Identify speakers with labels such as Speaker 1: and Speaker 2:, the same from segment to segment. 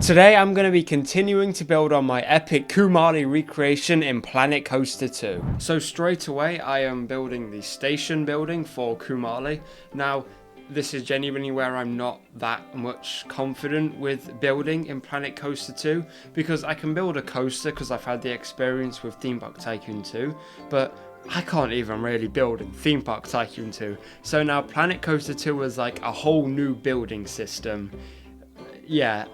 Speaker 1: Today I'm going to be continuing to build on my epic Kumali recreation in Planet Coaster 2. So straight away I am building the station building for Kumali. Now this is genuinely where I'm not that much confident with building in Planet Coaster 2, because I can build a coaster because I've had the experience with Theme Park Tycoon 2, but I can't even really build in Theme Park Tycoon 2. So now Planet Coaster 2 was like a whole new building system. Yeah,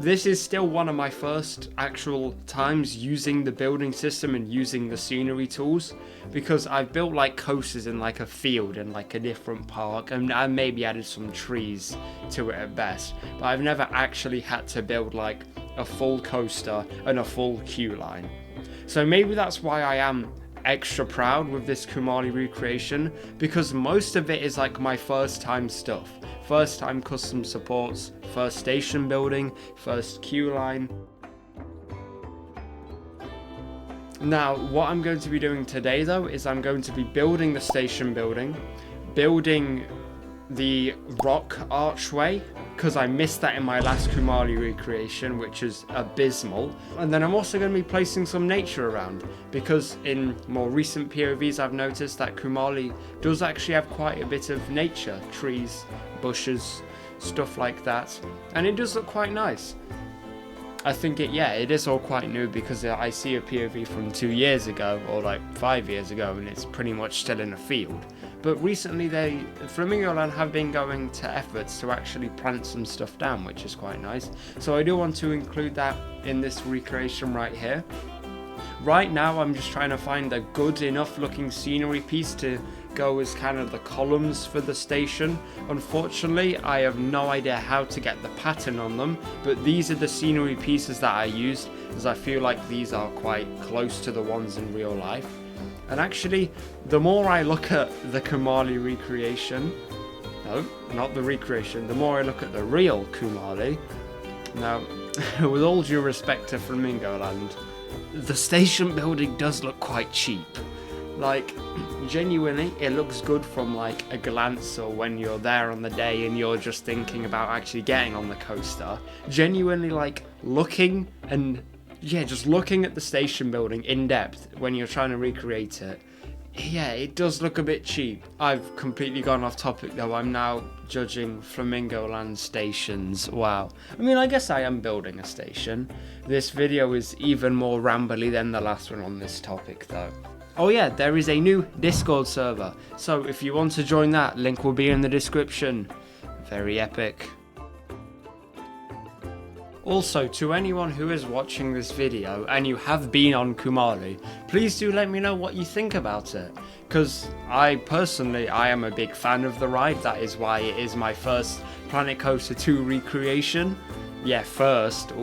Speaker 1: this is still one of my first actual times using the building system and using the scenery tools, because I've built like coasters in like a field and like a different park, and I maybe added some trees to it at best, but I've never actually had to build like a full coaster and a full queue line. So maybe that's why I am extra proud with this Kumali recreation, because most of it is like my first time stuff. First time custom supports, first station building, first queue line. Now, what I'm going to be doing today though is I'm going to be building the station building, building the rock archway, because I missed that in my last Kumali recreation, which is abysmal. And then I'm also going to be placing some nature around, because in more recent POVs I've noticed that Kumali does actually have quite a bit of nature, trees, bushes, stuff like that, and it does look quite nice. I think it is all quite new, because I see a POV from 2 years ago, or like 5 years ago, and it's pretty much still in a field. But recently Flamingo Land have been going to efforts to actually plant some stuff down, which is quite nice. So I do want to include that in this recreation right here. Right now I'm just trying to find a good enough looking scenery piece to go as kind of the columns for the station. Unfortunately, I have no idea how to get the pattern on them, but these are the scenery pieces that I used, as I feel like these are quite close to the ones in real life. And actually, the more I look at the Kumali recreation, no, not the recreation, the more I look at the real Kumali. Now, with all due respect to Flamingo Land, the station building does look quite cheap. Like, genuinely, it looks good from like a glance, or when you're there on the day and you're just thinking about actually getting on the coaster. Genuinely, like, looking and just looking at the station building in depth when you're trying to recreate it, yeah, it does look a bit cheap. I've completely gone off topic though. I'm now judging Flamingo Land stations. Wow. I mean, I guess I am building a station. This video is even more rambly than the last one on this topic though. Oh yeah, there is a new Discord server, so if you want to join that, link will be in the description. Very epic. Also, to anyone who is watching this video and you have been on Kumali, please do let me know what you think about it, because I am a big fan of the ride. That is why it is my first Planet Coaster 2 recreation. Yeah, first,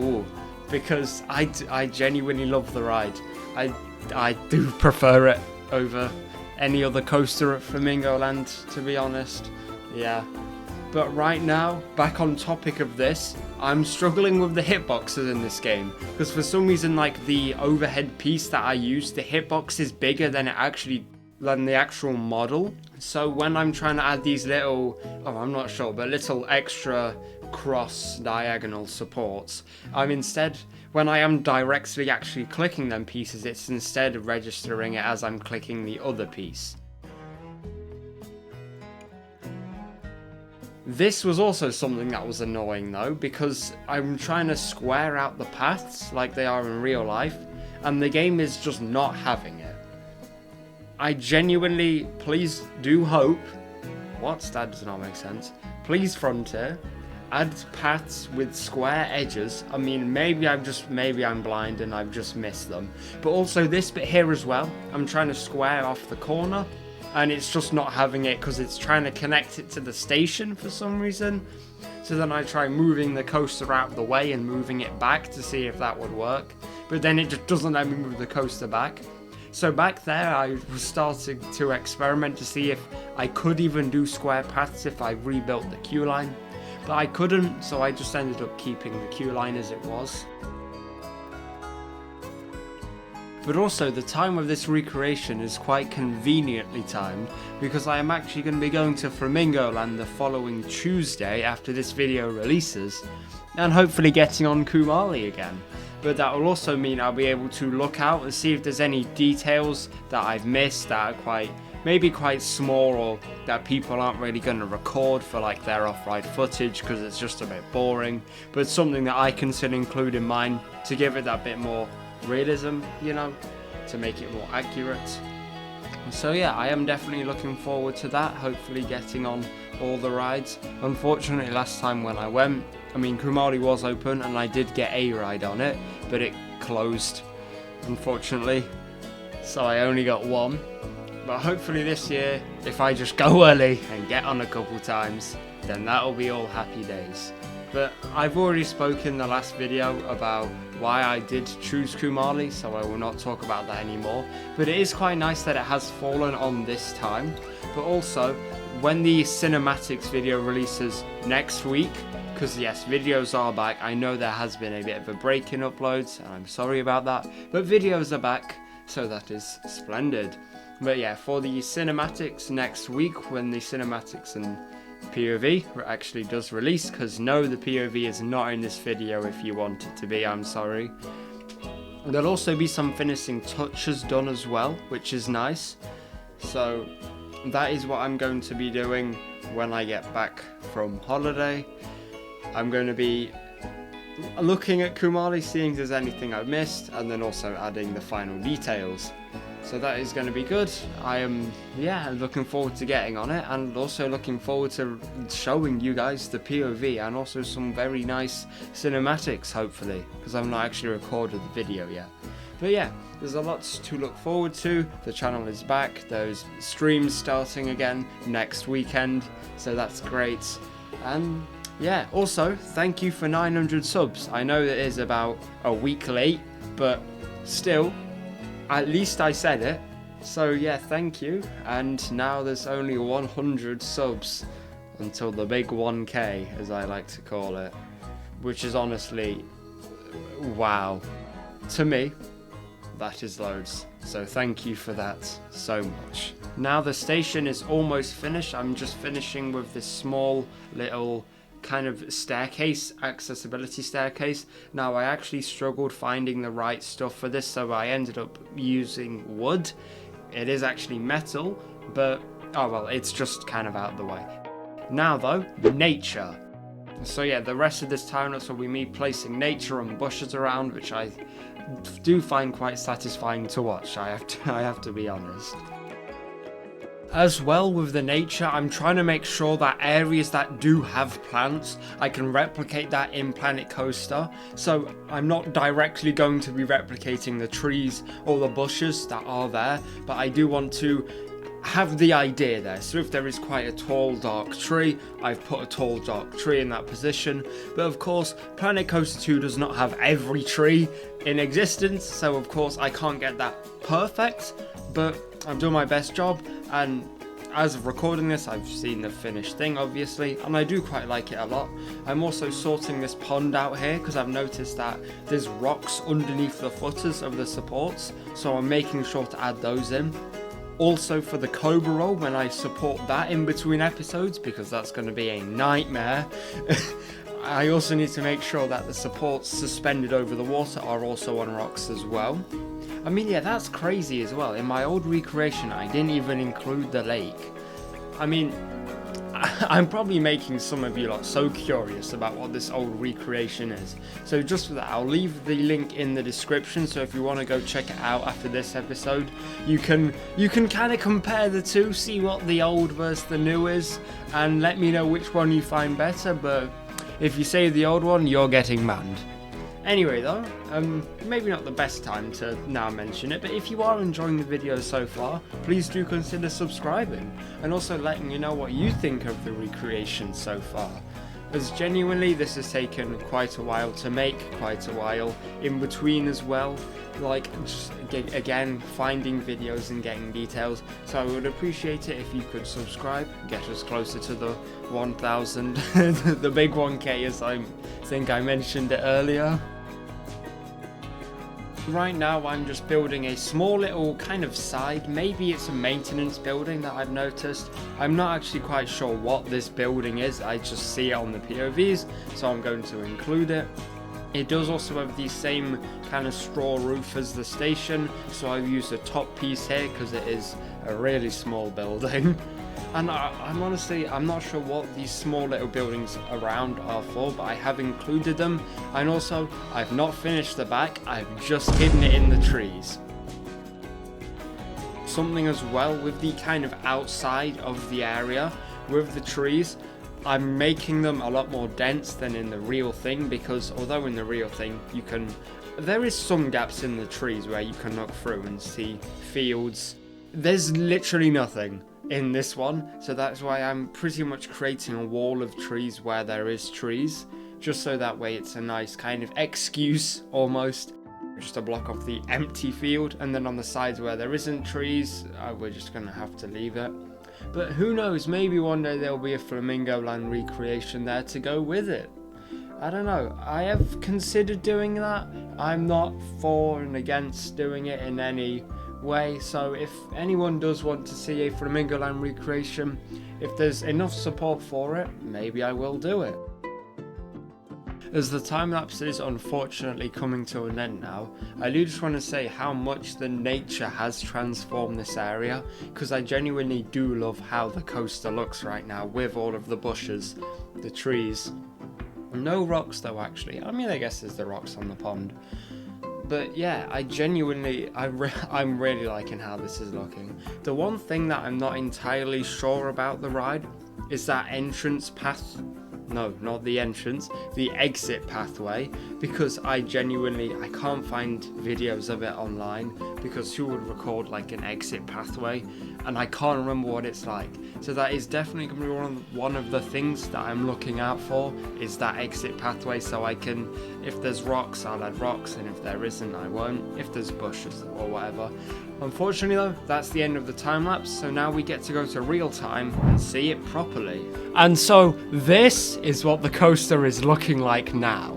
Speaker 1: because I genuinely love the ride. I do prefer it over any other coaster at Flamingo Land, to be honest. Yeah. But right now, back on topic of this, I'm struggling with the hitboxes in this game, because for some reason, like, the overhead piece that I use, the hitbox is bigger than the actual model. So when I'm trying to add these little, I'm not sure, but little extra cross diagonal supports, when I am directly actually clicking them pieces, it's instead registering it as I'm clicking the other piece. This was also something that was annoying though, because I'm trying to square out the paths like they are in real life, and the game is just not having it. I genuinely, please do hope, that does not make sense. Please Frontier, add paths with square edges. I mean, maybe I'm blind and I've just missed them. But also this bit here as well, I'm trying to square off the corner, and it's just not having it because it's trying to connect it to the station for some reason. So then I try moving the coaster out of the way and moving it back to see if that would work. But then it just doesn't let me move the coaster back. So back there I was starting to experiment to see if I could even do square paths if I rebuilt the queue line. But I couldn't, so I just ended up keeping the queue line as it was. But also, the time of this recreation is quite conveniently timed, because I am actually going to be going to Flamingo Land the following Tuesday after this video releases, and hopefully getting on Kumali again. But that will also mean I'll be able to look out and see if there's any details that I've missed that are maybe quite small, or that people aren't really going to record for like their off-ride footage because it's just a bit boring, but something that I can still include in mine to give it that bit more realism, you know, to make it more accurate. So yeah, I am definitely looking forward to that, hopefully getting on all the rides. Unfortunately, last time when I went, I mean, Kumali was open and I did get a ride on it, but it closed, unfortunately, so I only got one. But hopefully this year, if I just go early and get on a couple times, then that'll be all happy days. But I've already spoken in the last video about why I did choose Kumali, so I will not talk about that anymore. But it is quite nice that it has fallen on this time. But also, when the cinematics video releases next week, because yes, videos are back. I know there has been a bit of a break in uploads, and I'm sorry about that. But videos are back, so that is splendid. But yeah, for the cinematics next week, when the cinematics and POV actually does release, because no, the POV is not in this video if you want it to be, I'm sorry. There'll also be some finishing touches done as well, which is nice. So that is what I'm going to be doing when I get back from holiday. I'm going to be looking at Kumali, seeing if there's anything I've missed, and then also adding the final details. So that is going to be good. I am, looking forward to getting on it, and also looking forward to showing you guys the POV and also some very nice cinematics, hopefully, because I've not actually recorded the video yet. But yeah, there's a lot to look forward to. The channel is back. There's streams starting again next weekend, so that's great. And yeah, also, thank you for 900 subs. I know that it is about a week late, but still, at least I said it. So yeah, thank you. And now there's only 100 subs until the big 1K, as I like to call it, which is honestly, wow. To me, that is loads. So thank you for that so much. Now the station is almost finished. I'm just finishing with this small little kind of staircase, accessibility staircase. Now I actually struggled finding the right stuff for this, so I ended up using wood. It is actually metal, but oh well, it's just kind of out of the way. Now though, nature. So yeah, the rest of this time-lapse will be me placing nature and bushes around, which I do find quite satisfying to watch, I have to be honest. As well with the nature, I'm trying to make sure that areas that do have plants, I can replicate that in Planet Coaster. So I'm not directly going to be replicating the trees or the bushes that are there, but I do want to have the idea there. So if there is quite a tall dark tree, I've put a tall dark tree in that position. But of course, Planet Coaster 2 does not have every tree in existence, so of course I can't get that perfect, but I've done my best job, and as of recording this, I've seen the finished thing, obviously, and I do quite like it a lot. I'm also sorting this pond out here because I've noticed that there's rocks underneath the footers of the supports, so I'm making sure to add those in. Also for the Cobra roll, when I support that in between episodes, because that's going to be a nightmare, I also need to make sure that the supports suspended over the water are also on rocks as well. I mean, yeah, that's crazy as well. In my old recreation, I didn't even include the lake. I mean, I'm probably making some of you lot so curious about what this old recreation is. So just for that, I'll leave the link in the description, so if you want to go check it out after this episode, you can kind of compare the two, see what the old versus the new is, and let me know which one you find better. But if you say the old one, you're getting banned. Anyway though, maybe not the best time to now mention it, but if you are enjoying the video so far, please do consider subscribing, and also letting me know what you think of the recreation so far. As genuinely, this has taken quite a while to make, quite a while in between as well, like just again finding videos and getting details, so I would appreciate it if you could subscribe, get us closer to the 1000, the big 1K, as I think I mentioned it earlier. Right now I'm just building a small little kind of side, maybe it's a maintenance building that I've noticed. I'm not actually quite sure what this building is, I just see it on the POVs, so I'm going to include it. It does also have the same kind of straw roof as the station, so I've used the top piece here because it is a really small building. And I'm honestly, I'm not sure what these small little buildings around are for, but I have included them. And also, I've not finished the back, I've just hidden it in the trees. Something as well with the kind of outside of the area, with the trees, I'm making them a lot more dense than in the real thing, because although in the real thing there is some gaps in the trees where you can look through and see fields. There's literally nothing in this one, so that's why I'm pretty much creating a wall of trees where there is trees, just so that way it's a nice kind of excuse almost, just to block off the empty field. And then on the sides where there isn't trees, we're just gonna have to leave it. But who knows, maybe one day there'll be a Flamingo Land recreation there to go with it. I don't know, I have considered doing that. I'm not for and against doing it in any way, so if anyone does want to see a Flamingo Land recreation, if there's enough support for it, maybe I will do it. As the time-lapse is unfortunately coming to an end now, I do just want to say how much the nature has transformed this area, because I genuinely do love how the coaster looks right now with all of the bushes, the trees. No rocks though actually, I mean I guess there's the rocks on the pond. But yeah, I'm really liking how this is looking. The one thing that I'm not entirely sure about the ride is that entrance path. No, not the entrance, the exit pathway, because I can't find videos of it online, because who would record like an exit pathway, and I can't remember what it's like. So that is definitely going to be one of the things that I'm looking out for, is that exit pathway, so I can, if there's rocks, I'll add rocks, and if there isn't, I won't, if there's bushes or whatever. Unfortunately though, that's the end of the time-lapse, so now we get to go to real time and see it properly. And so this is what the coaster is looking like now.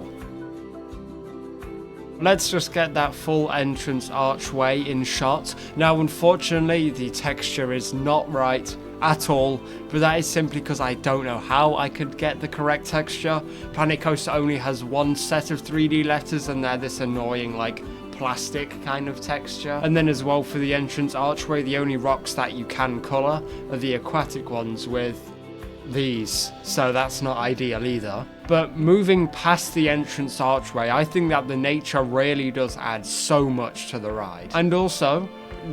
Speaker 1: Let's just get that full entrance archway in shot. Now unfortunately the texture is not right at all, but that is simply because I don't know how I could get the correct texture. Planet Coaster only has one set of 3D letters and they're this annoying like plastic kind of texture. And then as well for the entrance archway, the only rocks that you can colour are the aquatic ones with these, so that's not ideal either. But moving past the entrance archway, I think that the nature really does add so much to the ride. And also,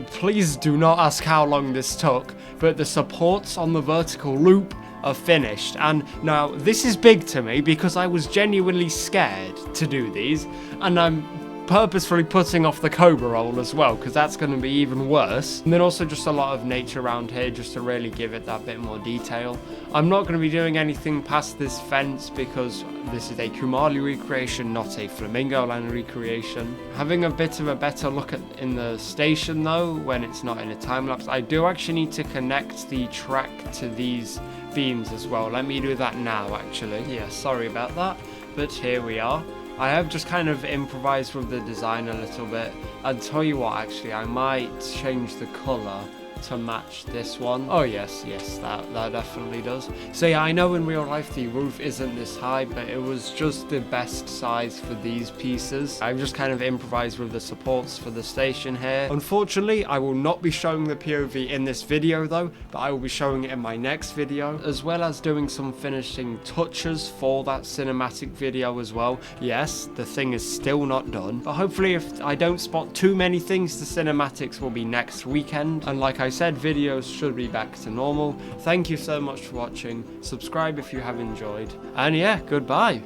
Speaker 1: please do not ask how long this took, but the supports on the vertical loop are finished. And now this is big to me because I was genuinely scared to do these, and I'm purposefully putting off the Cobra roll as well, because that's going to be even worse. And then also just a lot of nature around here just to really give it that bit more detail. I'm not going to be doing anything past this fence because this is a Kumali recreation, not a Flamingo Land recreation. Having a bit of a better look in the station though, when it's not in a time-lapse, I do actually need to connect the track to these beams as well. Let me do that now actually. Yeah, sorry about that, but here we are. I have just kind of improvised with the design a little bit. I'll tell you what, actually, I might change the colour to match this one. Oh yes, that definitely does. So yeah, I know in real life the roof isn't this high, but it was just the best size for these pieces. I've just kind of improvised with the supports for the station here. Unfortunately, I will not be showing the POV in this video though, but I will be showing it in my next video, as well as doing some finishing touches for that cinematic video as well. Yes, the thing is still not done, but hopefully if I don't spot too many things, the cinematics will be next weekend. And like I said, videos should be back to normal. Thank you so much for watching. Subscribe if you have enjoyed. And yeah, goodbye.